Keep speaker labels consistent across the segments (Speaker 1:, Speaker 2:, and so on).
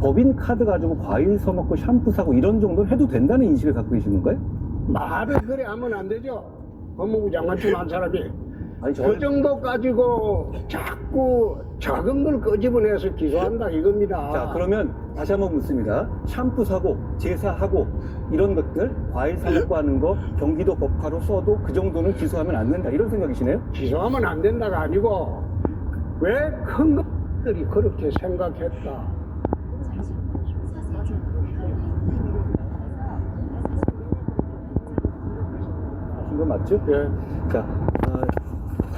Speaker 1: 법인 카드 가지고 과일 사먹고 샴푸 사고 이런 정도 해도 된다는 인식을 갖고 계신 건가요?
Speaker 2: 말을 그래 하면 안 되죠. 법무부 장관쯤 한 사람이
Speaker 1: 아니
Speaker 2: 그 정도 가지고 자꾸 작은 걸 끄집어내서 기소한다 이겁니다.
Speaker 1: 자, 그러면 다시 한번 묻습니다. 샴푸 사고, 제사하고 이런 것들 과일 사먹고 하는 거 경기도 법화로 써도 그 정도는 기소하면 안 된다 이런 생각이시네요?
Speaker 2: 기소하면 안 된다가 아니고 왜 큰 것들이 그렇게 생각했다.
Speaker 1: 하신 거 맞죠?
Speaker 2: 예.
Speaker 1: 자,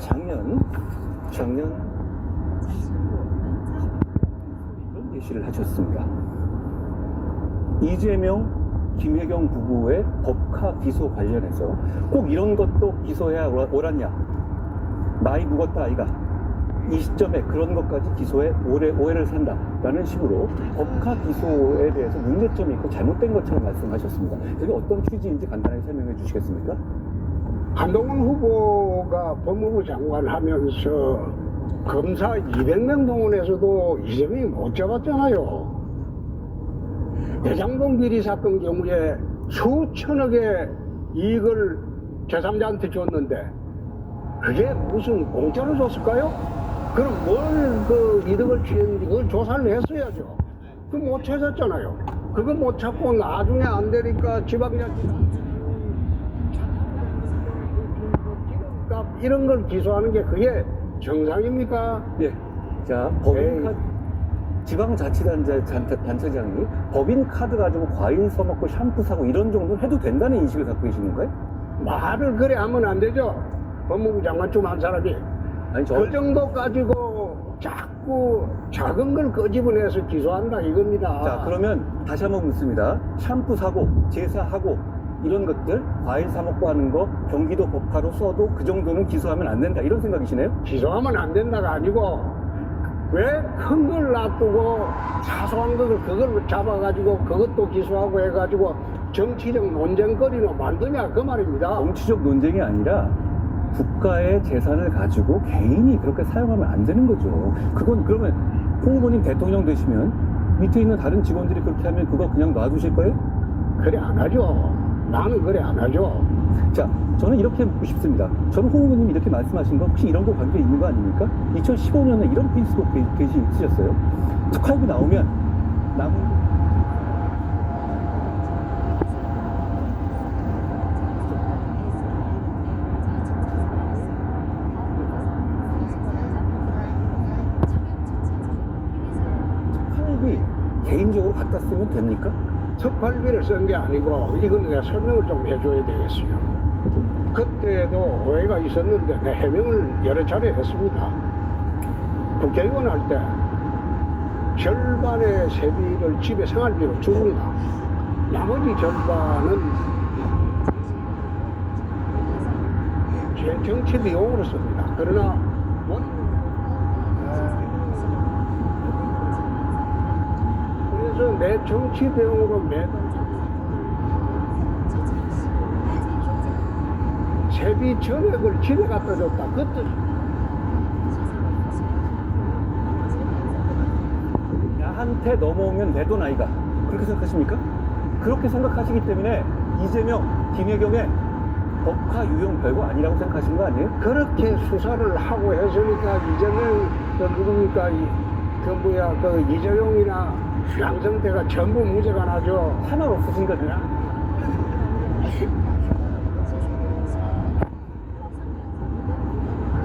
Speaker 1: 작년 이런 예시를 하셨습니다. 이재명, 김혜경 부부의 법카 기소 관련해서 꼭 이런 것도 기소해야 옳았냐? 나이 묵었다 아이가 이 시점에 그런 것까지 기소해 오해를 산다라는 식으로 법카 기소에 대해서 문제점이 있고 잘못된 것처럼 말씀하셨습니다. 그게 어떤 취지인지 간단하게 설명해 주시겠습니까?
Speaker 2: 한동훈 후보가 법무부 장관 하면서 검사 200명 동원해서도 이재명이 못 잡았잖아요. 대장동 비리 사건 경우에 수천억의 이익을 제3자한테 줬는데 그게 무슨 공짜로 줬을까요? 그럼 뭘 그 이득을 취했는지 그걸 조사를 했어야죠. 그거 못 찾았잖아요. 그거 못 찾고 나중에 안 되니까 지방자치 이런 걸 기소하는 게 그게 정상입니까?
Speaker 1: 예. 자, 법인 카드, 지방자치단체장이 법인 카드 가지고 과일 사먹고 샴푸 사고 이런 정도 해도 된다는 인식을 갖고 계시는 거예요?
Speaker 2: 말을 그래 하면 안 되죠. 법무부 장관쯤 한 사람이
Speaker 1: 아니,
Speaker 2: 그 정도 가지고 자꾸 작은 걸 끄집어내서 기소한다 이겁니다.
Speaker 1: 자, 그러면 다시 한번 묻습니다. 샴푸 사고, 제사하고 이런 것들 과일 사먹고 하는 거 경기도 법화로 써도 그 정도는 기소하면 안 된다 이런 생각이시네요?
Speaker 2: 기소하면 안 된다가 아니고 왜 큰 걸 놔두고 사소한 그걸 잡아가지고 그것도 기소하고 해가지고 정치적 논쟁거리로 만드냐 그 말입니다.
Speaker 1: 정치적 논쟁이 아니라 국가의 재산을 가지고 개인이 그렇게 사용하면 안 되는 거죠. 그건 그러면 홍 후보님 대통령 되시면 밑에 있는 다른 직원들이 그렇게 하면 그거 그냥 놔두실 거예요?
Speaker 2: 그래 안 하죠. 나는 그래 안 하죠.
Speaker 1: 자, 저는 이렇게 묻고 싶습니다. 저는 홍 후보님이 이렇게 말씀하신 거 혹시 이런 거 관계 있는 거 아닙니까? 2015년에 이런 페이스북 게시 있으셨어요. 특활비 나오면 남은 특활비 개인적으로 갖다 쓰면 됩니까?
Speaker 2: 특활비를 쓴 게 아니고 이건 내가 설명을 좀 해줘야 되겠어요. 그때도 오해가 있었는데 내 해명을 여러 차례 했습니다. 국회의원 할 때 절반의 세비를 집에 생활비로 줍니다. 나머지 절반은 제 정치 비용으로 씁니다. 그러나 그래서 내 정치 비용으로 매달 세비 전액을 집에 갖다 줬다. 그때
Speaker 1: 나한테 넘어오면 내 돈 아이가 그렇게 생각하십니까? 그렇게 생각하시기 때문에 이재명, 김혜경의 법화 유용 별거 아니라고 생각하신 거 아니에요?
Speaker 2: 그렇게 수사를 하고 했으니까 이재명 누굽니까 그 이재용이나 양성태가 전부 무죄가 나죠.
Speaker 1: 하나 없으신 거죠?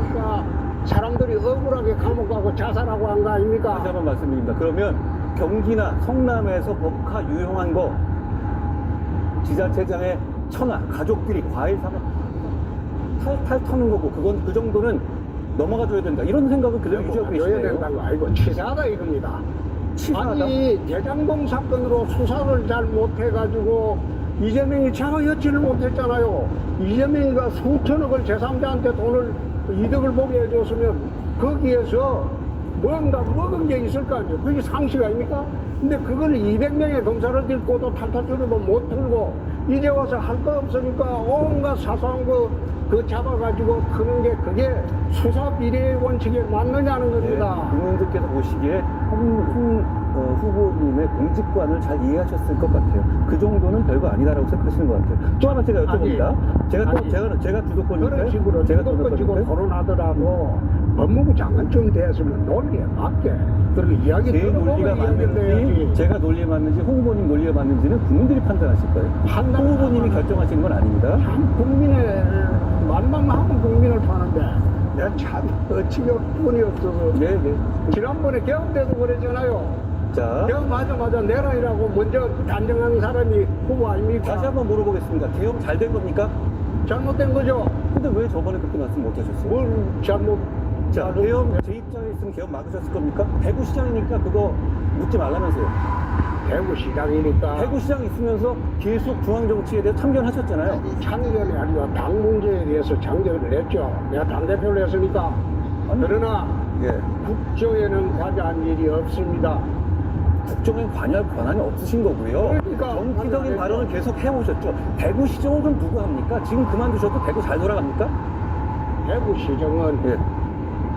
Speaker 2: 그러니까 사람들이 억울하게 감옥 가고 자살하고 한 거 아닙니까?
Speaker 1: 다시 한번 말씀드립니다. 그러면 경기나 성남에서 법화 유용한 거 지자체장의 처나 가족들이 과일 사먹 탈탈 터는 거고 그건 그 정도는 넘어가 줘야 된다 이런 생각을 그대로 유지하고
Speaker 2: 줘야
Speaker 1: 계시네요.
Speaker 2: 된다는 거 아니고 치사하다 이겁니다.
Speaker 1: 치사하다?
Speaker 2: 아니 대장동 사건으로 수사를 잘 못해가지고 이재명이 차가 여치를 못했잖아요. 이재명이가 수천억을 제3자한테 돈을 이득을 보게 해줬으면 거기에서 뭔가 먹은 게 있을 거 아니에요. 그게 상식 아닙니까? 근데 그걸 200명의 검사를 들고도 탈탈줄도 못 틀고 이제 와서 할 거 없으니까 온갖 사소한 거 그 잡아가지고 크는 게 그게 수사 비례 원칙에 맞느냐는 겁니다.
Speaker 1: 국민들께서 보시기에 홍 후보님의 공직관을 잘 이해하셨을 것 같아요. 그 정도는 별거 아니다라고 생각하시는 것 같아요. 또 하나 제가 여쭤봅니다. 제가 주도권이니까요.
Speaker 2: 그런 식으로
Speaker 1: 제가
Speaker 2: 주도권 지고
Speaker 1: 주도권이니까요.
Speaker 2: 토론하더라도 법무부 장관쯤 됐으면 논리에 맞게 그렇게 이야기
Speaker 1: 제
Speaker 2: 들어보고
Speaker 1: 논리가
Speaker 2: 이야기를
Speaker 1: 맞는지,
Speaker 2: 해야지.
Speaker 1: 제가 논리가 맞는지, 홍 후보님 논리가 맞는지는 국민들이 판단하실 거예요. 홍 후보님이 결정하시는 건 아닙니다.
Speaker 2: 참 국민의 말만 하면 국민을 파는데 내가 참 어찌가 뿐이 없어서
Speaker 1: 네.
Speaker 2: 지난번에 개헌 때도 그랬잖아요.
Speaker 1: 자,
Speaker 2: 개헌하자마자 내란이라고 먼저 단정하는 사람이 후보 아닙니까?
Speaker 1: 다시 한번 물어보겠습니다. 개혁 잘 된 겁니까?
Speaker 2: 잘못된 거죠.
Speaker 1: 근데 왜 저번에 그렇게 말씀 못 하셨어요?
Speaker 2: 뭘 잘못
Speaker 1: 자, 개혁 제 입장에 있으면 개혁 막으셨을 겁니까? 대구시장이니까 그거 묻지 말라면서요.
Speaker 2: 대구시장이니까
Speaker 1: 대구시장 있으면서 계속 중앙정치에 대해 참견하셨잖아요.
Speaker 2: 참견이 아니라 당 문제에 대해서 참견을 했죠. 내가 당대표를 했으니까. 그러나
Speaker 1: 예.
Speaker 2: 국정에는 관여한 일이 없습니다.
Speaker 1: 국정에 관여할 권한이 없으신 거고요.
Speaker 2: 그러니까
Speaker 1: 정치적인
Speaker 2: 관여를
Speaker 1: 발언을 계속 해오셨죠. 대구시정을 좀 누구 합니까? 지금 그만두셔도 대구 잘 돌아갑니까?
Speaker 2: 대구시정은
Speaker 1: 예.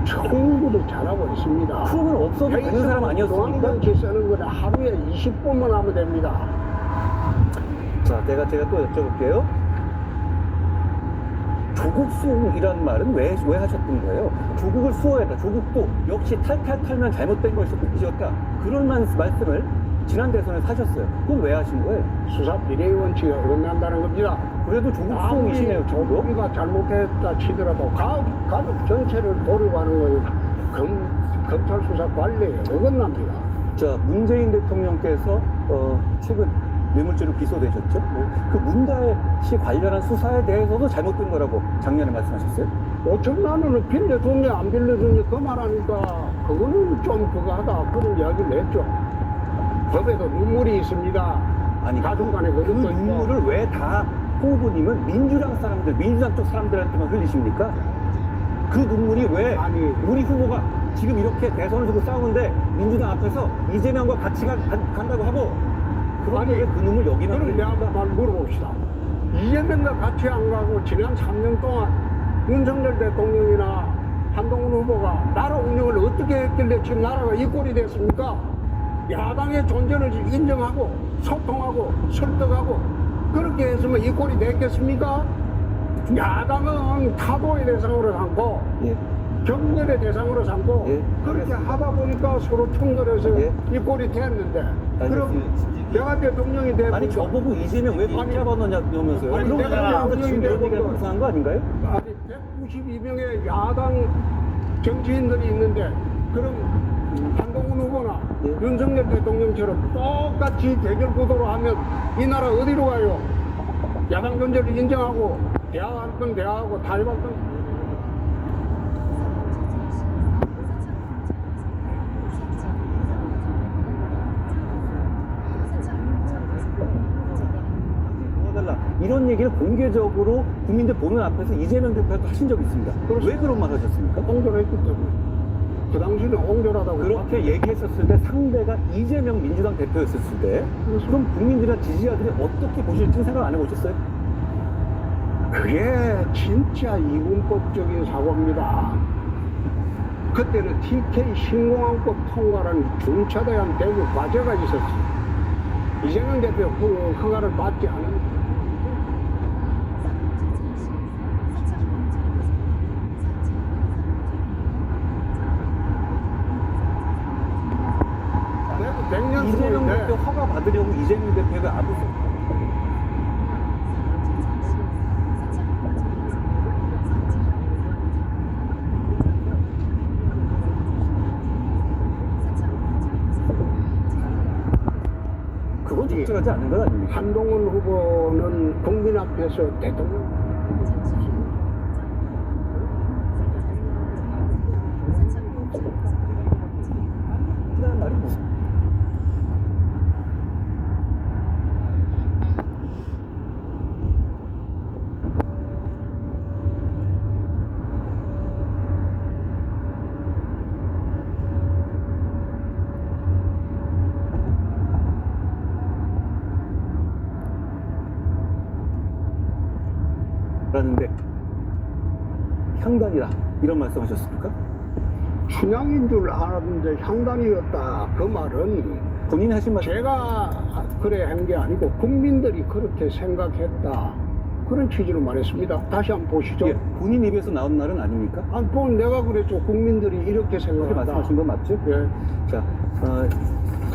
Speaker 2: 청구를 잘하고 있습니다.
Speaker 1: 그러면 없어도 되는 사람 아니었습니까?
Speaker 2: 중앙정치 쓰는 거는 하루에 20분만 하면 됩니다.
Speaker 1: 자, 제가 또 여쭤볼게요. 조국 수용이란 말은 왜 하셨던 거예요? 조국을 수호해다. 조국도 역시 탈탈 털면 잘못된 것이었다. 그런 말씀을 지난 대선에서 하셨어요. 그건 왜 하신 거예요?
Speaker 2: 수사 비례 원칙에 어긋난다는 겁니다.
Speaker 1: 그래도 조국 수용이시네요, 저도.
Speaker 2: 우리가 잘못했다 치더라도 가족 전체를 도려가는 거예요. 검찰 수사 관리에 어긋납니다.
Speaker 1: 자, 문재인 대통령께서 최근 뇌물죄로 기소되셨죠? 그 문다혜 씨 관련한 수사에 대해서도 잘못된 거라고 작년에 말씀하셨어요?
Speaker 2: 5천만 원을 빌려줬냐 안 빌려줬냐 그 말하니까 그거는 좀 그거 하다 그런 이야기를 했죠. 법에도 눈물이 있습니다.
Speaker 1: 아니,
Speaker 2: 가족 간에
Speaker 1: 그
Speaker 2: 그것도 있고.
Speaker 1: 눈물을 왜 다 후보님은 민주당 쪽 사람들한테만 흘리십니까? 그 눈물이 왜
Speaker 2: 아니.
Speaker 1: 우리 후보가 지금 이렇게 대선을 두고 싸우는데 민주당 앞에서 이재명과 같이 간다고 하고 그런데 왜 그 눈물 여기만
Speaker 2: 그럼 내가
Speaker 1: 흘립니까?
Speaker 2: 한번 물어봅시다. 이재명과 같이 안 가고 지난 3년 동안 윤석열 대통령이나 한동훈 후보가 나라 운영을 어떻게 했길래 지금 나라가 이 꼴이 됐습니까? 야당의 존재를 인정하고 소통하고 설득하고 그렇게 했으면 이 꼴이 됐겠습니까? 야당은 타도의 대상으로 삼고
Speaker 1: 예.
Speaker 2: 경멸의 대상으로 삼고
Speaker 1: 예,
Speaker 2: 그렇게 하다 보니까 서로 충돌해서
Speaker 1: 예.
Speaker 2: 이 꼴이 됐는데 그럼
Speaker 1: 알겠습니다.
Speaker 2: 내가 대통령이 되고
Speaker 1: 아니 저보고 이재명 왜 붙잡아놓냐면서요?
Speaker 2: 아니,
Speaker 1: 그런 거
Speaker 2: 내가
Speaker 1: 가지고 지금 이런 얘기가
Speaker 2: 대통령이
Speaker 1: 이상한 거 아닌가요?
Speaker 2: 아니 192명의 야당 정치인들이 있는데 그럼 한동훈 후보나
Speaker 1: 예.
Speaker 2: 윤석열 대통령처럼 똑같이 대결 구도로 하면 이 나라 어디로 가요? 야당 존재를 인정하고 대화할 건 대화하고 타협할 건
Speaker 1: 도와달라 이런 얘기를 공개적으로 국민들 보는 앞에서 이재명 대표가 하신 적이 있습니다. 왜 그런 말 하셨습니까?
Speaker 2: 옹졸했기 때문에 그 당시는 옹졸하다고
Speaker 1: 그렇게 얘기했었을 때 상대가 이재명 민주당 대표였을 때 그럼 국민들이나 지지자들이 어떻게 보실지는 생각 안 해보셨어요?
Speaker 2: 그게 진짜 이분법적인 사고입니다. 그때는 TK 신공항법 통과라는 중차대한 대구 과제가 있었어요. 이재명 대표 그 허가를 받지 않은 대구 100년
Speaker 1: 이재명 대표
Speaker 2: 수로인데
Speaker 1: 허가 받으려고 이재명 대표가 아무 그건 적절하지 않은 것 아닙니까?
Speaker 2: 한동훈 후보는 국민 앞에서 대통령
Speaker 1: 그런 말이 무슨 라는데 향단이다 이런 말씀하셨습니까?
Speaker 2: 춘향인 줄 알았는데 향단이었다. 그 말은
Speaker 1: 본인이 하신 말씀
Speaker 2: 제가 그래 한 게 아니고 국민들이 그렇게 생각했다. 그런 취지로 말했습니다. 다시 한번 보시죠.
Speaker 1: 예, 본인 입에서 나온 말은 아닙니까?
Speaker 2: 아니, 내가 그랬죠. 국민들이 이렇게
Speaker 1: 그렇게
Speaker 2: 생각한다.
Speaker 1: 말씀하신 건 맞죠?
Speaker 2: 예.
Speaker 1: 자,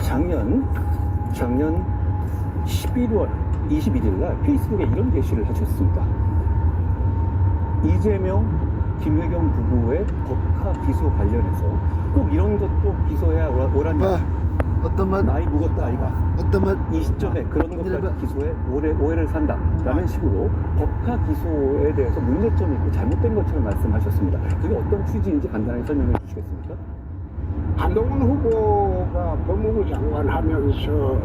Speaker 1: 작년 11월 21일 날 페이스북에 이런 게시를 하셨습니다. 이재명, 김혜경 부부의 법카 기소 관련해서 꼭 이런 것도 기소해야 오란다.
Speaker 3: 어떤 말?
Speaker 1: 나이 묵었다 아이가.
Speaker 3: 어떤 말?
Speaker 1: 이 시점에 그런 것까지 기소해 오해를 산다라는 식으로 법카 기소에 대해서 문제점이 있고 잘못된 것처럼 말씀하셨습니다. 그게 어떤 취지인지 간단하게 설명해 주시겠습니까?
Speaker 2: 한동훈 후보가 법무부 장관 하면서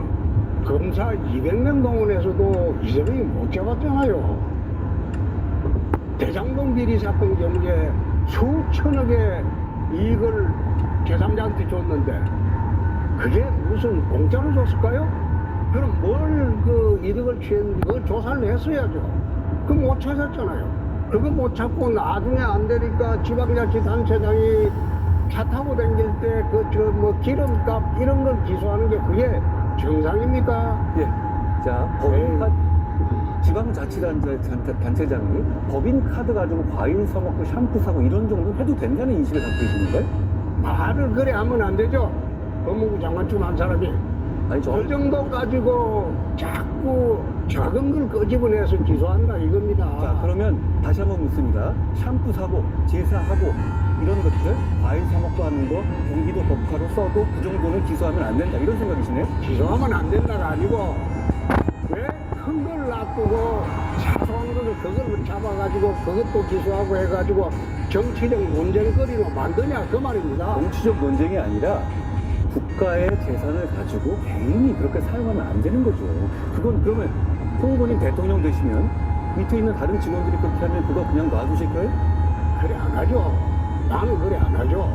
Speaker 2: 검사 200명 동원해서도 이재명이 못 잡았잖아요. 대장동 비리 사건 경우에 수천억의 이익을 제3자한테 줬는데 그게 무슨 공짜로 줬을까요? 그럼 뭘 그 이득을 취했는지 그걸 조사를 했어야죠. 그거 못 찾았잖아요. 그거 못 찾고 나중에 안 되니까 지방자치단체장이 차 타고 다닐 때 기름값 이런 걸 기소하는 게 그게 정상입니까?
Speaker 1: 예. 자, 법인카드, 지방자치단체장이 법인카드 가지고 과일 사먹고 샴푸 사고 이런 정도는 해도 된다는 인식을 갖고 계시는 거예요?
Speaker 2: 말을 그래 하면 안 되죠. 법무부 장관쯤 한 사람이
Speaker 1: 아니,
Speaker 2: 그 정도 가지고 자꾸 작은 걸 끄집어내서 기소한다 이겁니다.
Speaker 1: 자, 그러면 다시 한번 묻습니다. 샴푸 사고, 제사하고 이런 것들, 과일 사먹고 하는 거 경기도 법카로 써도 그 정도는 기소하면 안 된다 이런 생각이시네요?
Speaker 2: 기소하면 안 된다가 아니고 왜 큰 걸 놔두고 사소한 거를 그걸 잡아가지고 그것도 기소하고 해가지고 정치적 논쟁거리로 만드냐 그 말입니다.
Speaker 1: 정치적 논쟁이 아니라 국가의 재산을 가지고 개인이 그렇게 사용하면 안 되는 거죠. 그건 그러면 홍 후보님 대통령 되시면 밑에 있는 다른 직원들이 그렇게 하면 그거 그냥 놔두실 거예요?
Speaker 2: 그래 안 하죠. 나는 그래 안 하죠.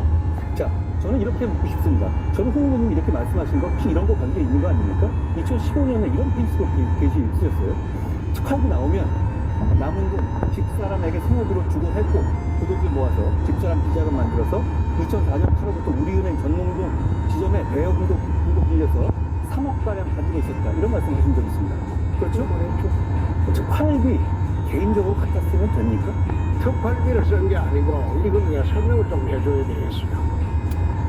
Speaker 1: 자, 저는 이렇게 묻고 싶습니다. 저는 홍 후보님 이렇게 말씀하신 거 혹시 이런 거 관계 있는 거 아닙니까? 2015년에 이런 페이스북 게시 있으셨어요. 축하하고 나오면 남은 돈 집사람에게 생업으로 주고 했고 그 돈을 모아서 집사람 비자금 만들어서 2004년 8월부터 우리은행 전농동 지점에 대여금도 빌려서 3억가량 가지고 있었다. 이런 말씀 하신 적 있습니다. 그렇죠? 특활비 개인적으로 갖다 쓰면 됩니까?
Speaker 2: 특활비를 쓴 게 아니고 이걸 내가 설명을 좀 해줘야 되겠어요.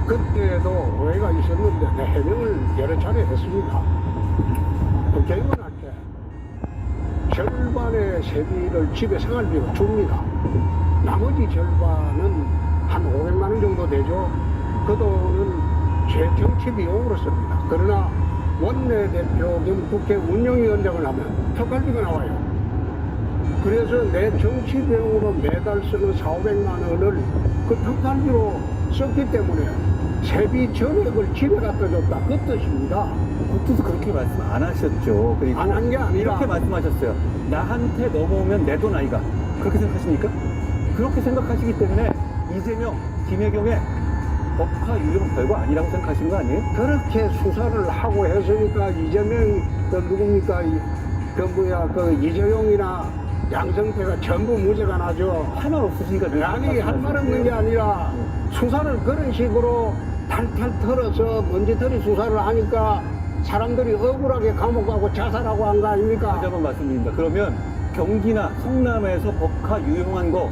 Speaker 2: 그때도 오해가 있었는데 내 해명을 여러 차례 했습니다. 국회의원 할 때 절반의 세비를 집에 생활비로 줍니다. 나머지 절반은 한 500만 원 정도 되죠. 그 돈은 제 정치 비용으로 씁니다. 그러나 원내대표 겸 국회 운영위원장을 하면 특활비가 나와요. 그래서 내 정치 비용으로 매달 쓰는 400~500만 원을 그 특활비로 썼기 때문에 세비 전액을 집에 갖다 줬다. 그 뜻입니다.
Speaker 1: 국토도 그렇게 말씀 안 하셨죠. 그리고
Speaker 2: 안 한 게 아니라
Speaker 1: 이렇게 말씀하셨어요. 나한테 넘어오면 내 돈 아이가. 그렇게 생각하십니까? 그렇게 생각하시기 때문에 이재명, 김혜경의 법카 유용 별거 아니라고 생각하신 거 아니에요?
Speaker 2: 그렇게 수사를 하고 했으니까 이재명 누굽니까? 그 이재용이나 양성태가 전부 무죄가 나죠.
Speaker 1: 할 말 없으시니까 그렇게
Speaker 2: 아니 할 말 없는 게 아니라 수사를 그런 식으로 탈탈 털어서 먼지털이 수사를 하니까 사람들이 억울하게 감옥 가고 자살하고 한 거 아닙니까?
Speaker 1: 다시 한번 말씀드립니다. 그러면 경기나 성남에서 법카 유용한 거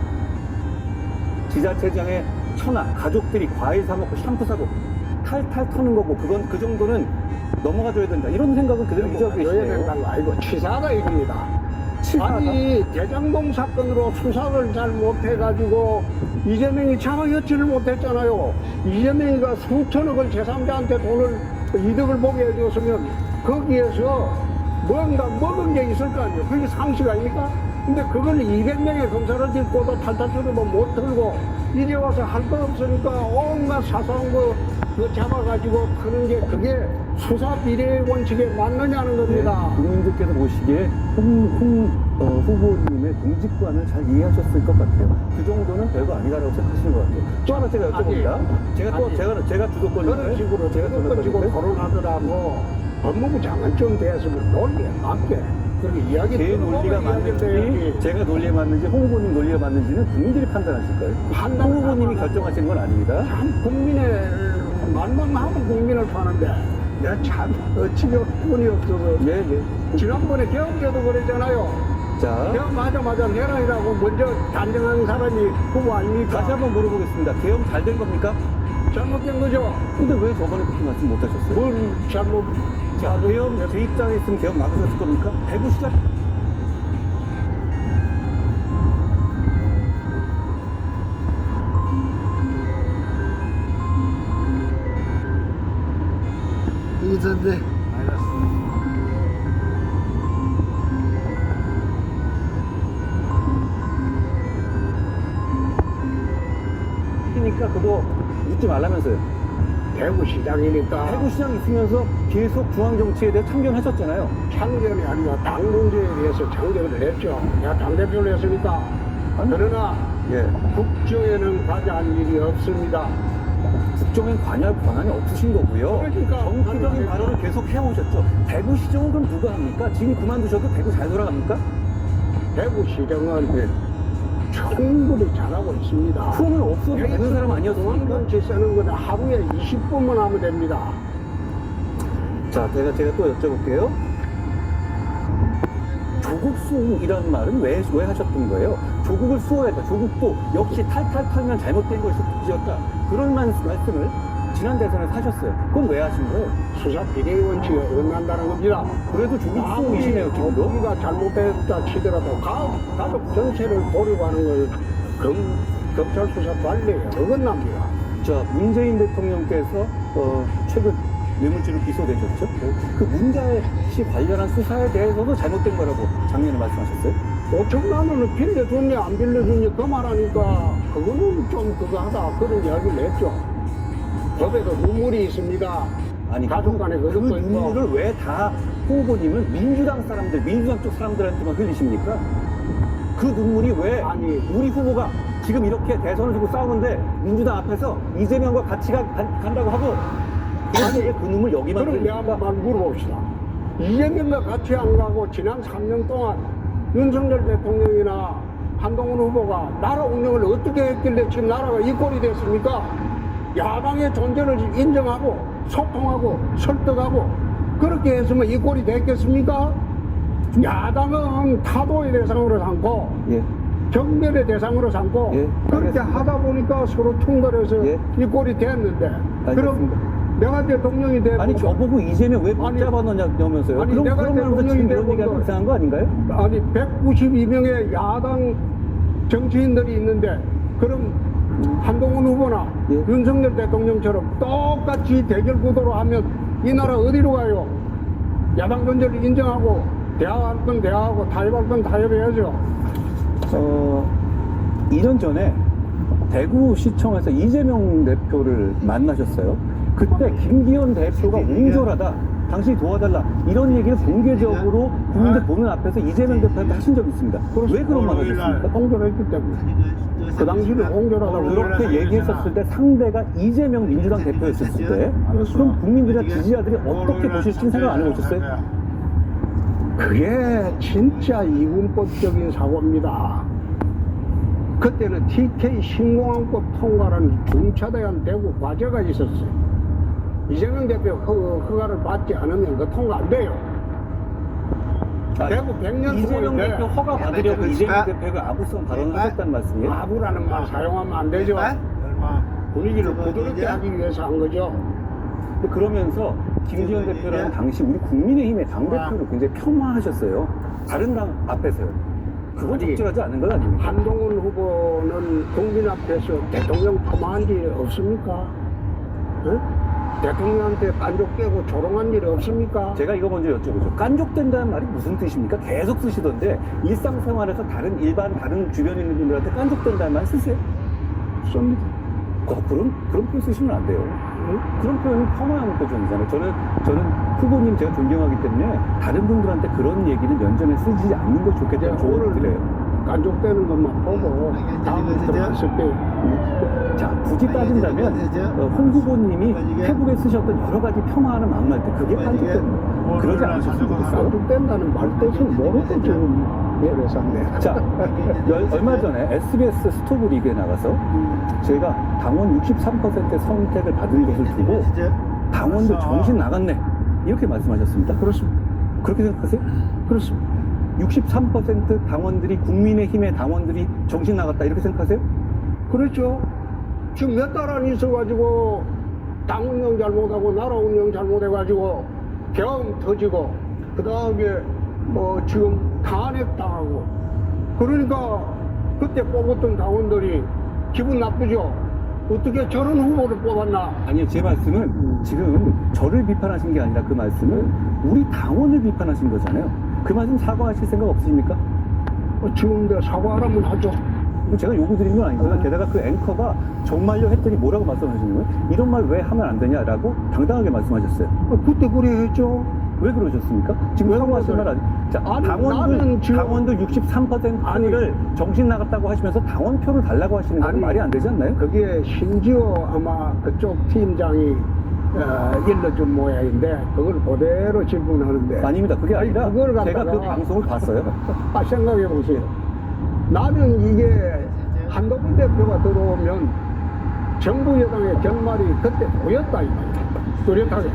Speaker 1: 지자체장의 처나 가족들이 과일 사 먹고 샴푸 사고 탈탈 터는 거고 그건 그 정도는 넘어가 줘야 된다. 이런 생각은 그대로 유지하고
Speaker 2: 줘야
Speaker 1: 계시네요.
Speaker 2: 된다는 거 아니고 치사하다 이겁니다.
Speaker 1: 치사하다?
Speaker 2: 아니 대장동 사건으로 수사를 잘 못해가지고 이재명이 자가 여치를 못했잖아요. 이재명이가 수천억을 제3자한테 돈을 이득을 보게 해줬으면 거기에서 뭔가 먹은 게 있을 거 아니에요. 그게 상식 아닙니까? 근데 그걸 200명의 검사를 딛고도 탈탈 털어도 못 털고 이제 와서 할 거 없으니까 온갖 사소한 거 그거 잡아가지고 그런 게 그게 수사 비례 원칙에 맞느냐는 겁니다.
Speaker 1: 네, 국민들께서 보시기에 후보님의 공직관을 잘 이해하셨을 것 같아요. 그 정도는 별거 아니다라고 생각하시는 것 같아요. 또 하나 제가 여쭤봅니다. 제가 주도권인가요?
Speaker 2: 그런 식으로
Speaker 1: 제가
Speaker 2: 주도권 지고
Speaker 1: 주도권인가요?
Speaker 2: 토론하더라고 법무부 장관쯤 됐으면 논리에 맞게 그렇게 이야기
Speaker 1: 제 논리가 맞는지 제가 논리에 맞는지 홍 후보님 논리가 맞는지는 국민들이 판단하실 거예요. 홍 후보님이 결정하시는 건 아닙니다.
Speaker 2: 참 국민의 말만 하고 국민을 파는데 내가 참 어찌게 분이 없어서
Speaker 1: 예, 예.
Speaker 2: 지난번에 개엄제도 그랬잖아요.
Speaker 1: 자,
Speaker 2: 개엄하자마자 내란이라고 먼저 단정한 사람이 후보 아닙니까?
Speaker 1: 다시 한번 물어보겠습니다. 개엄 잘 된 겁니까?
Speaker 2: 잘못된 거죠.
Speaker 1: 근데 왜 저번에 그렇게 말씀 못 하셨어요?
Speaker 2: 뭘 잘못
Speaker 1: 자, 개엄, 제 입장에 있으면 개엄 막으셨을 겁니까? 대구시장
Speaker 3: 이전데
Speaker 1: 이니까 그거 묻지 말라면서요.
Speaker 2: 대구시장이니까
Speaker 1: 대구시장 있으면서 계속 중앙정치에 대해 참견하셨잖아요.
Speaker 2: 참견이 아니라 당 문제에 대해서 참견을 했죠. 내가 당대표를 했으니까. 그러나
Speaker 1: 예.
Speaker 2: 국정에는 과제한 일이 없습니다.
Speaker 1: 국정엔 관여할 권한이 없으신 거고요.
Speaker 2: 그러니까.
Speaker 1: 정치적인 발언을 계속 해오셨죠. 대구시정은 그럼 누가 합니까? 지금 그만두셔도 대구 잘 돌아갑니까?
Speaker 2: 대구시장은
Speaker 1: 예.
Speaker 2: 충분히 잘하고 있습니다.
Speaker 1: 그러면 없어도 되는 사람 아니었습니까?
Speaker 2: 정치 쓰는 거는 하루에 20분만 하면 됩니다.
Speaker 1: 자, 제가 또 여쭤볼게요. 조국 수이라는 말은 왜 하셨던 거예요? 조국을 수호했다. 조국도 역시 탈탈 털면 잘못된 것이었다. 그런 말씀을 지난 대선에서 하셨어요. 그건 왜 하신 거예요?
Speaker 2: 수사 비례 원칙에 어긋난다는 겁니다.
Speaker 1: 그래도 조국 수호이시네요, 지금도.
Speaker 2: 우리가 잘못했다 치더라도 가족 전체를 보류하는 걸 검찰 수사 관리에 어긋납니다.
Speaker 1: 자, 문재인 대통령께서 최근 뇌물죄로 기소되셨죠? 그 문자 씨 관련한 수사에 대해서도 잘못된 거라고 작년에 말씀하셨어요?
Speaker 2: 5천만 원을 빌려줬냐 안 빌려줬냐 그 말하니까 그거는 좀 그거 하다 그런 이야기를 했죠. 법에도 눈물이 있습니다.
Speaker 1: 아니,
Speaker 2: 가족 간에
Speaker 1: 그
Speaker 2: 그것도 있고.
Speaker 1: 눈물을 왜 다 후보님은 민주당 사람들, 민주당 쪽 사람들한테만 흘리십니까? 그 눈물이 왜
Speaker 2: 아니.
Speaker 1: 우리 후보가 지금 이렇게 대선을 두고 싸우는데 민주당 앞에서 이재명과 같이 간다고 하고 왜 그 눈물 여기만
Speaker 2: 그럼 내가
Speaker 1: 흘립니까?
Speaker 2: 한번 물어봅시다. 이재명과 같이 안 가고 지난 3년 동안 윤석열 대통령이나 한동훈 후보가 나라 운영을 어떻게 했길래 지금 나라가 이 꼴이 됐습니까? 야당의 존재를 인정하고 소통하고 설득하고 그렇게 했으면 이 꼴이 됐겠습니까? 야당은 타도의 대상으로 삼고
Speaker 1: 예.
Speaker 2: 경멸의 대상으로 삼고
Speaker 1: 예,
Speaker 2: 그렇게
Speaker 1: 알겠습니다.
Speaker 2: 하다 보니까 서로 충돌해서
Speaker 1: 예.
Speaker 2: 이 꼴이 됐는데
Speaker 1: 알겠습니다.
Speaker 2: 그럼 내가 대통령이 되고
Speaker 1: 아니, 저보고 이재명 왜
Speaker 2: 아니,
Speaker 1: 붙잡아 넣냐면서요?
Speaker 2: 아니,
Speaker 1: 그럼
Speaker 2: 내가
Speaker 1: 그런 말로
Speaker 2: 대통령이
Speaker 1: 지금 이런
Speaker 2: 되고
Speaker 1: 얘기하면
Speaker 2: 또-
Speaker 1: 이상한 거 아닌가요?
Speaker 2: 아니 192명의 야당 정치인들이 있는데 그럼 한동훈 후보나
Speaker 1: 예.
Speaker 2: 윤석열 대통령처럼 똑같이 대결 구도로 하면 이 나라 어디로 가요? 야당 존재를 인정하고 대화할 건 대화하고 타협할 건 타협해야죠.
Speaker 1: 2년 전에 대구시청에서 이재명 대표를 만나셨어요. 그때 김기현 대표가 옹졸하다, 당신이 도와달라 이런 얘기를 공개적으로 국민들 보는 앞에서 이재명 대표한테 하신 적이 있습니다. 왜 그런 말을 하셨습니까?
Speaker 2: 홍조했기 때문에 그 당시는 홍조하다고
Speaker 1: 그렇게 얘기했었을 때 상대가 이재명 민주당 대표였었을 때 그럼 국민들이나 지지자들이 어떻게 보실지 생각 안 해보셨어요?
Speaker 2: 그게 진짜 이분법적인 사고입니다. 그때는 TK 신공항법 통과라는 중차대한 대구 과제가 있었어요. 이재명 대표 허가를 받지 않으면 그 통과 안 돼요. 대구 100년
Speaker 1: 이재명
Speaker 2: 통인데
Speaker 1: 대표 허가 받으려고 이재명 대표가 아부성 발언을 하셨다는 말씀이에요?
Speaker 2: 아부라는 말 사용하면 안 되죠. 분위기를 부드럽게 하기 위해서 한 거죠.
Speaker 1: 근데 그러면서 김기현 대표라는 당시 우리 국민의힘의 당대표를 굉장히 폄하하셨어요. 다른 당 앞에서요. 그건
Speaker 2: 아니,
Speaker 1: 적절하지 않은 건 아닙니까?
Speaker 2: 한동훈 후보는 국민 앞에서 대통령 폄하한 일이 없습니까? 응? 대통령한테 깐족 깨고 조롱한 일이 없습니까?
Speaker 1: 제가 이거 먼저 여쭤보죠. 깐족된다는 말이 무슨 뜻입니까? 계속 쓰시던데 일상생활에서 다른 주변에 있는 분들한테 깐족된다는 말 쓰세요?
Speaker 2: 씁니다.
Speaker 1: 그런 표현 쓰시면 안 돼요. 응? 그런 표현은 폄하하는 표현이잖아요. 저는 후보님 제가 존경하기 때문에 다른 분들한테 그런 얘기는 면전에 쓰지 않는 게 좋겠다는 조언을 드려요.
Speaker 2: 깐족되는 것만 보고 다음부터 안 쓸게요.
Speaker 1: 자, 굳이 따진다면 홍 후보님이 페북에 쓰셨던 여러 가지 폄하하는 막말 때 그게 깐족되는 거예요. 그러지 않으셨으면 좋겠어요.
Speaker 2: 깐족된다는 말 뜻은 모르고 지금 그래서
Speaker 1: 자, 얼마 전에 SBS 스토브 리그에 나가서 저희가 당원 63%의 선택을 받은 것을 두고 당원들 정신 나갔네. 이렇게 말씀하셨습니다.
Speaker 2: 그렇습니다.
Speaker 1: 그렇게 생각하세요?
Speaker 2: 그렇습니다.
Speaker 1: 63% 당원들이 국민의힘의 당원들이 정신 나갔다 이렇게 생각하세요?
Speaker 2: 그렇죠. 지금 몇 달 안 있어가지고 당 운영 잘못하고 나라 운영 잘못해가지고 병 터지고 그 다음에 뭐 지금 탄핵 당하고 그러니까 그때 뽑았던 당원들이 기분 나쁘죠. 어떻게 저런 후보를 뽑았나.
Speaker 1: 아니요, 제 말씀은 지금 저를 비판하신 게 아니라 그 말씀은 우리 당원을 비판하신 거잖아요. 그 말씀 사과하실 생각 없으십니까?
Speaker 2: 지금 내가 사과하라면 하죠.
Speaker 1: 제가 요구 드린 건 아니고요. 게다가 그 앵커가 정말요 했더니 뭐라고 말씀하시는 거예요? 이런 말 왜 하면 안 되냐라고 당당하게 말씀하셨어요.
Speaker 2: 그때 그래 했죠.
Speaker 1: 왜 그러셨습니까? 지금
Speaker 2: 왜
Speaker 1: 사과하실 말
Speaker 2: 그러세요?
Speaker 1: 아니? 자,
Speaker 2: 아니, 나는 지금-
Speaker 1: 당원들 63%를 정신 나갔다고 하시면서 당원표를 달라고 하시는 건
Speaker 2: 아니,
Speaker 1: 말이 안 되지 않나요?
Speaker 2: 그게 심지어 아마 그쪽 팀장이 일러준 모양인데 그걸 그대로 질문하는데
Speaker 1: 아닙니다. 그게
Speaker 2: 아니,
Speaker 1: 아니라
Speaker 2: 그걸 갖다가-
Speaker 1: 제가 그 방송을 봤어요.
Speaker 2: 생각해 보세요. 나는 이게 한동훈 대표가 들어오면 정부 여당의 결말이 그때 보였다 이 말이야. 뚜렷하게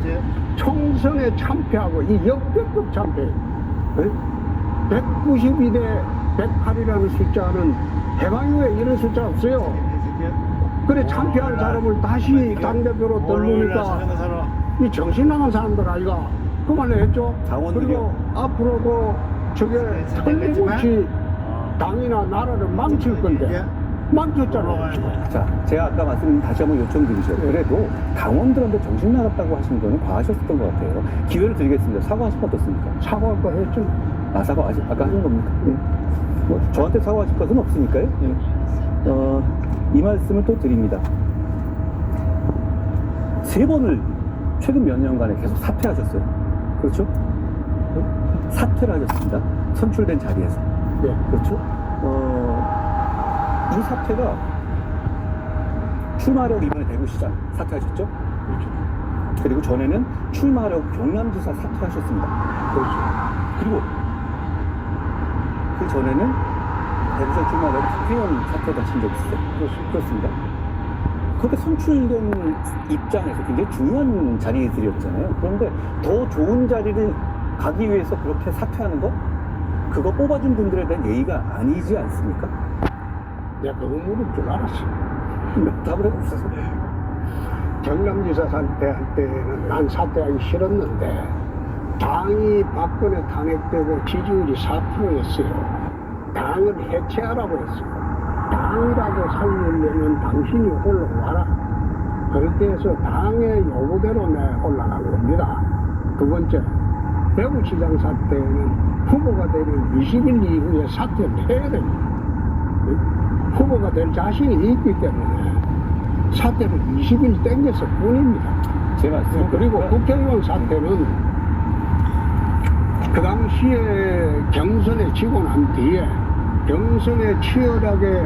Speaker 2: 총선에 참패하고 이 역대급 참패 192대 108이라는 숫자는 해방 이후에 이런 숫자 없어요. 그래 참패한 사람을 다시 당대표로 들르니까 이 정신 나간 사람들 아이가 그 말을 했죠.
Speaker 1: 당원들이요?
Speaker 2: 그리고 앞으로도 저게 틀림없이 당이나 나라를 망칠 건데 망쳤잖아.
Speaker 1: 자, 제가 아까 말씀 다시 한번 요청드리죠. 그래도 당원들한테 정신 나갔다고 하신 거는 과하셨던 것 같아요. 기회를 드리겠습니다. 사과하실 거 어떻습니까?
Speaker 2: 사과할 거 했죠.
Speaker 1: 아, 아까 하신 겁니까? 뭐, 저한테 사과하실 것은 없으니까요. 이 말씀을 또 드립니다. 3번을 최근 몇 년간에 계속 사퇴하셨어요. 그렇죠? 사퇴를 하셨습니다. 선출된 자리에서.
Speaker 2: 네.
Speaker 1: 그렇죠? 이 사태가 출마하려고 이번에 대구시장 사퇴하셨죠?
Speaker 2: 그렇죠.
Speaker 1: 그리고 전에는 출마하려고 경남지사 사퇴하셨습니다.
Speaker 2: 그렇죠.
Speaker 1: 그리고 그 전에는 대구시장 출마하려고 국회의원 사퇴도 하신 적 있어요. 그렇습니다. 그렇게 선출된 입장에서 굉장히 중요한 자리들이었잖아요. 그런데 더 좋은 자리를 가기 위해서 그렇게 사퇴하는 거? 그거 뽑아준 분들에 대한 예의가 아니지 않습니까?
Speaker 2: 내가 그거 물을 줄 알았어.
Speaker 1: 답을 해봅시다.
Speaker 2: 경남지사 사퇴할 때는 난 사퇴하기 싫었는데 당이 박근혜 탄핵되고 지지율이 4%였어요. 당을 해체하라고 했어요. 당이라도 살리려면 당신이 올라와라. 그렇게 해서 당의 요구대로 내가 올라간 겁니다. 두 번째, 대구시장 사퇴는 후보가 되면 20일 이후에 사퇴를 해야 됩니다. 후보가 될 자신이 있기 때문에 사퇴를 20일 땡겼을 뿐입니다.
Speaker 1: 제 말씀.
Speaker 2: 그리고 국회의원 사퇴는 그 당시에 경선에 지고 난 뒤에 경선에 치열하게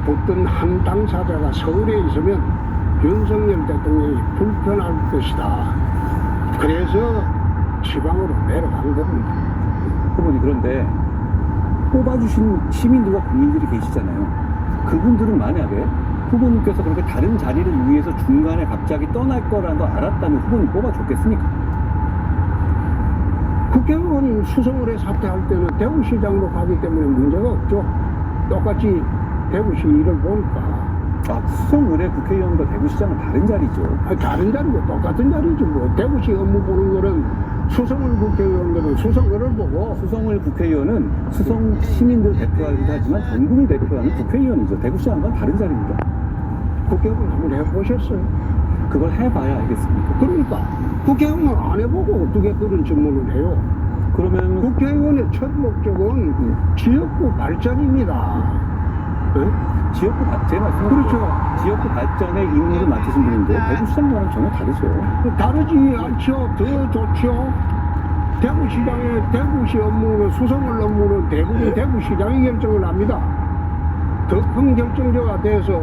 Speaker 2: 붙던 한 당사자가 서울에 있으면 윤석열 대통령이 불편할 것이다. 그래서 지방으로 내려간 겁니다.
Speaker 1: 후보님, 그런데 뽑아주신 시민들과 국민들이 계시잖아요. 그분들은 만약에 후보님께서 그렇게 다른 자리를 위해서 중간에 갑자기 떠날 거라도 알았다면 후보님 뽑아줬겠습니까?
Speaker 2: 국회의원 수성을에 사퇴할 때는 대구시장으로 가기 때문에 문제가 없죠. 똑같이 대구시 일을 보니까.
Speaker 1: 아, 수성을의 국회의원과 대구시장은 다른 자리죠.
Speaker 2: 다른 자리고 똑같은 자리지 뭐. 대구시 업무 보는 거는 수성을 국회의원들은 수성을을 보고
Speaker 1: 수성을 국회의원은 수성 시민들 대표하기도 하지만 전국을 대표하는 국회의원이죠. 대구시장과는 다른 자리입니다.
Speaker 2: 국회의원 한번 해보셨어요?
Speaker 1: 그걸 해봐야 알겠습니까?
Speaker 2: 그러니까 국회의원을 안 해보고 어떻게 그런 질문을 해요?
Speaker 1: 그러면
Speaker 2: 국회의원의 첫 목적은 지역구 발전입니다. 네?
Speaker 1: 지역구 제 말씀은
Speaker 2: 그렇죠.
Speaker 1: 지역구 발전에 임무를 맡으신 분인데 대구시장과는 전혀 다르죠.
Speaker 2: 다르지 않죠. 더 좋죠. 대구시장의 대구시 업무는 수성을 업무는 대부분 대구시장이 결정을 합니다. 더 큰 결정자가 돼서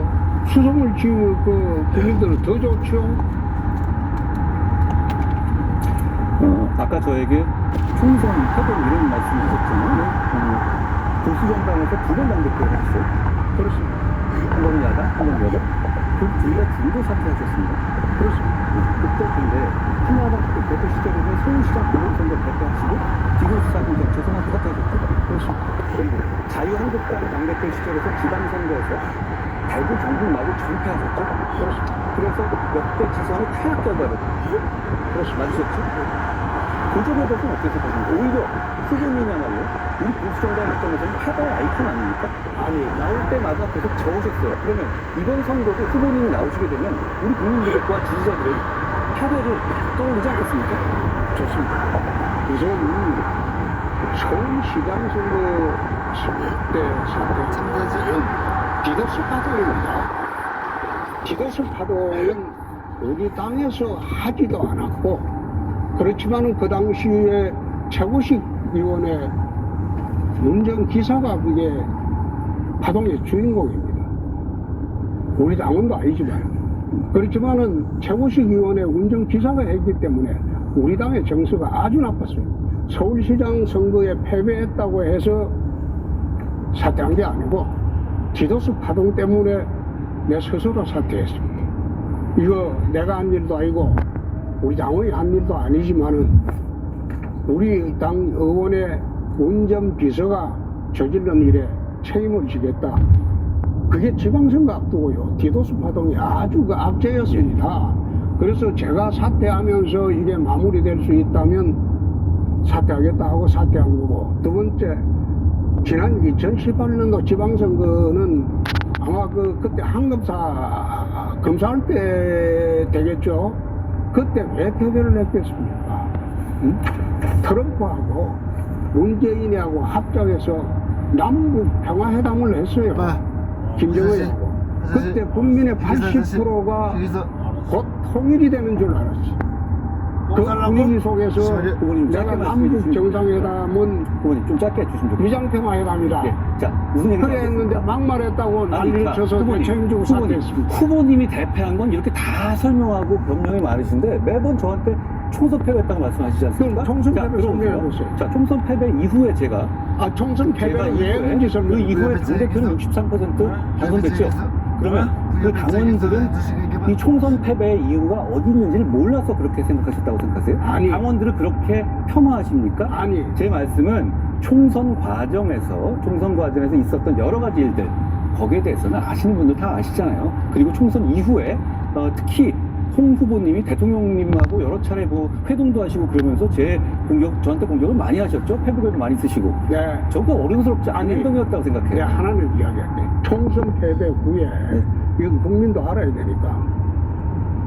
Speaker 2: 수성을 지은 그 국민들은 더 좋죠.
Speaker 1: 아까 저에게 총선 해본 이런 말씀하셨잖아요. 보수정당에서 2번 당대표를 했어요.
Speaker 2: 그렇습니다.
Speaker 1: 한 번은 야당, 한 번은 여당. 그 둘 다 중도 사퇴하셨습니다. 그렇습니다. 그때 근데 한나라당 대표 시절에는 서울시장 보궐선거 대표하시고 기도수사관 겹쳐서만 사퇴하셨거든요.
Speaker 2: 그렇습니다.
Speaker 1: 그리고 자유한국당 당대표 시절에서 지방선거에서 대구 경북마저 전패하셨죠.
Speaker 2: 그렇습니다.
Speaker 1: 그래서 역대 지선의 타락 결과를 맞으셨죠. 그쪽에 대해서는 어떻게 생각하십니까? 오히려 후보님이야말로 우리 보수정당 입장에서는 패배의 아이콘 아닙니까? 아니, 나올 때마다 계속 저으셨어요. 그러면 이번 선거도 후보님이 나오시게 되면 우리 국민들과 지지자들의 패배를 떠올리지 않겠습니까?
Speaker 2: 좋습니다. 우선 서울시장 선거 때 사태는 디도스 파동입니다. 디도스 파동은 우리 당에서 하지도 않았고, 그렇지만은 그 당시에 최고식 위원회 운전기사가 그게 파동의 주인공입니다. 우리 당원도 아니지만. 그렇지만은 최고식 위원회 운전기사가 했기 때문에 우리 당의 정서가 아주 나빴습니다. 서울시장 선거에 패배했다고 해서 사퇴한 게 아니고 디도스 파동 때문에 내 스스로 사퇴했습니다. 이거 내가 한 일도 아니고 우리 당원이 한 일도 아니지만은 우리 당 의원의 운전비서가 저지른 일에 책임을 지겠다. 그게 지방선거 앞두고요. 디도스 파동이 아주 그 악재였습니다. 그래서 제가 사퇴하면서 이게 마무리될 수 있다면 사퇴하겠다 하고 사퇴한 거고, 두 번째, 지난 2018년도 지방선거는 아마 그때 한검사 검사할 때 되겠죠. 그때 왜 패배를 했겠습니까? 응? 트럼프하고 문재인하고 합작해서 남북 평화회담을 했어요. 김정은하고. 그때 국민의 80%가 곧 통일이 되는 줄 알았어. 그 분위기 속에서
Speaker 1: 후보님
Speaker 2: 내가
Speaker 1: 짧게
Speaker 2: 남북
Speaker 1: 말씀해
Speaker 2: 정상회담은
Speaker 1: 후보님 좀 짧게 해주시면 좋겠습니다.
Speaker 2: 위장평화회담이다.
Speaker 1: 네. 자, 무슨 얘기인지
Speaker 2: 그래 했는데 막말했다고 난리를 쳐서 책임지고 사퇴했습니다.
Speaker 1: 후보님이 대패한 건 이렇게 다 설명하고 변명이 많으신데 매번 저한테 총선 패배했다고 말씀하시지 않습니까?
Speaker 2: 그럼 총선
Speaker 1: 자,
Speaker 2: 패배
Speaker 1: 들어보세요.
Speaker 2: 설명해보세요.
Speaker 1: 자, 총선 패배 이후에 제가
Speaker 2: 총선 패배를 왜 했는지
Speaker 1: 그
Speaker 2: 설명해
Speaker 1: 이후에 당대표는 63% 당선됐죠. 그러면 그 당원들은 이 총선 패배의 이유가 어디 있는지를 몰라서 그렇게 생각하셨다고 생각하세요?
Speaker 2: 아니.
Speaker 1: 당원들을 그렇게 폄하하십니까?
Speaker 2: 아니.
Speaker 1: 제 말씀은 총선 과정에서 있었던 여러 가지 일들, 거기에 대해서는 아시는 분들 다 아시잖아요. 그리고 총선 이후에 특히 홍 후보님이 대통령님하고 여러 차례 뭐 회동도 하시고 그러면서 저한테 공격을 많이 하셨죠. 패배글도 많이 쓰시고.
Speaker 2: 네.
Speaker 1: 저거 어른스럽지 않은
Speaker 2: 아니,
Speaker 1: 행동이었다고 생각해요.
Speaker 2: 내가 하나는 이야기할게. 총선 패배 후에 이건 국민도 알아야 되니까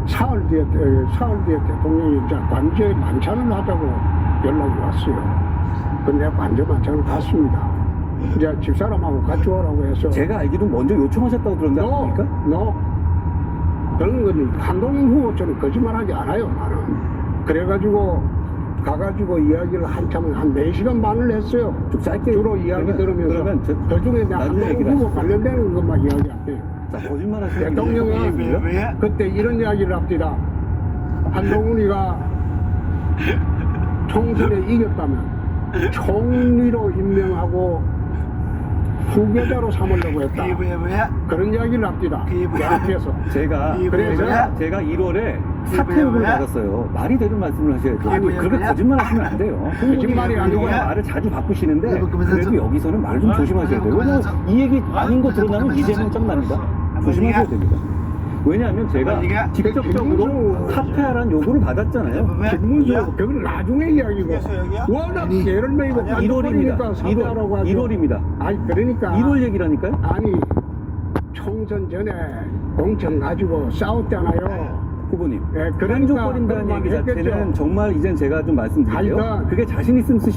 Speaker 2: 사흘 뒤에 대통령이 이제 관제 만찬을 하자고 연락이 왔어요. 근데 내가 관제 만찬을 갔습니다. 이제 집사람하고 같이 오라고 해서
Speaker 1: 제가 알기로는 먼저 요청하셨다고 들었는데 아닙니까?
Speaker 2: 그런 건 한동훈 후보처럼 거짓말하지 않아요, 나는. 그래가지고 가가지고 이야기를 한참 한 4시간 반을 했어요.
Speaker 1: 좀 짧게
Speaker 2: 주로 이야기 들으면서 그중에 내가
Speaker 1: 나중에
Speaker 2: 한동훈
Speaker 1: 얘기를
Speaker 2: 후보
Speaker 1: 하시죠.
Speaker 2: 관련되는 것만 이야기할게요.
Speaker 1: 자, 거짓말 하시는
Speaker 2: 대통령은 그때 이런 이야기를 합니다. 한동훈이가 총선에 이겼다면 총리로 임명하고 후계자로 삼으려고 했다. 그런 이야기를 합니다. 내 앞에서.
Speaker 1: 제가 1월에 사퇴 요구를 받았어요. 말이 되는 말씀을 하셔야죠.
Speaker 2: 아니,
Speaker 1: 그렇게 거짓말 하시면 안 돼요.
Speaker 2: 거짓말이 아니고
Speaker 1: 말을 자주 바꾸시는데 그래도 여기서는 말을 좀 조심하셔야 돼요. 왜냐면 이 얘기 아닌 거 드러나면 이재명 짱납니다. 조심하셔야 됩니다. 왜냐하면 제가 직접적으로 사퇴하라는 요구를 받았잖아요.
Speaker 2: 김문수 그건 나중에 이야기고 워낙 예를 들고
Speaker 1: 1월입니다.
Speaker 2: 사퇴하라고 하죠.
Speaker 1: 1월입니다.
Speaker 2: 아니 그러니까
Speaker 1: 1월 얘기라니까요?
Speaker 2: 아니 총선 전에 공천 가지고 싸웠잖아요.
Speaker 1: 후보님.
Speaker 2: 예, 그러니까
Speaker 1: 깐족거린다는 얘기 자체는
Speaker 2: 했겠죠.
Speaker 1: 정말 이젠 제가 좀 말씀드릴게요.
Speaker 2: 하여튼
Speaker 1: 그게 자신 있으면 쓰시